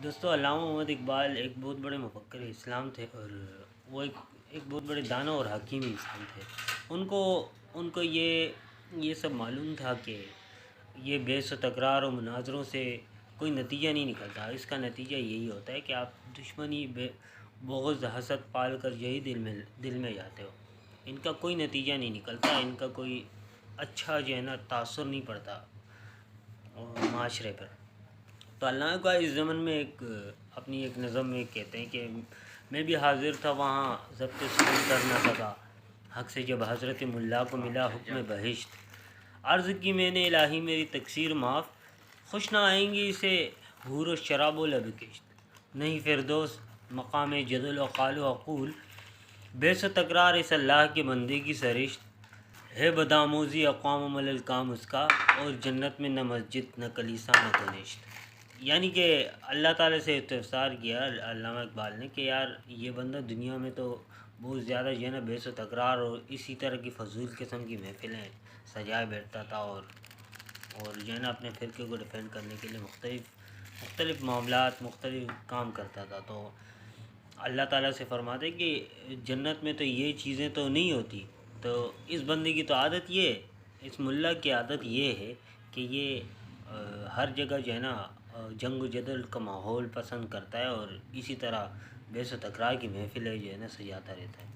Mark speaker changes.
Speaker 1: دوستو، علامہ محمد اقبال ایک بہت بڑے مفکر اسلام تھے، اور وہ ایک بہت بڑے دانا اور حکیم انسان تھے۔ ان کو یہ سب معلوم تھا کہ یہ بحث و تکرار و مناظروں سے کوئی نتیجہ نہیں نکلتا۔ اس کا نتیجہ یہی ہوتا ہے کہ آپ دشمنی، بغض، حسد پال کر یہی دل میں جاتے ہو۔ ان کا کوئی نتیجہ نہیں نکلتا، ان کا کوئی اچھا تاثر نہیں پڑتا معاشرے پر۔ تو علامہ کا اس زمن میں اپنی ایک نظم میں کہتے ہیں کہ میں بھی حاضر تھا وہاں، ضبط سکوت کر نہ سکا، حق سے جب حضرت ملا کو ملا حکم بہشت۔ عرض کی میں نے الہی میری تقصیر معاف، خوش نہ آئیں گی اسے حور و شراب و لب کشت۔ نہیں فردوس مقام جدل و قال و اقول، بحث و تکرار اس اللہ کے بندے کی سرشت۔ ہے بدآموزی اقوام و ملل کام اس کا، اور جنت میں نہ مسجد نہ کلیسا نہ کنشت۔ یعنی کہ اللہ تعالیٰ سے استفسار کیا علامہ اقبال نے کہ یار یہ بندہ دنیا میں تو بہت زیادہ بحث و تکرار اور اسی طرح کی فضول قسم کی محفلیں سجائے بیٹھتا تھا، اور اپنے فرقے کو ڈیفینڈ کرنے کے لیے مختلف معاملات، مختلف کام کرتا تھا۔ تو اللہ تعالیٰ سے فرماتے کہ جنت میں تو یہ چیزیں تو نہیں ہوتی۔ تو اس بندے کی تو عادت یہ ہے، اس ملا کی عادت یہ ہے کہ یہ ہر جگہ جنگ و جدل کا ماحول پسند کرتا ہے، اور اسی طرح بحث و تکرار کی محفلیں سجاتا رہتا ہے۔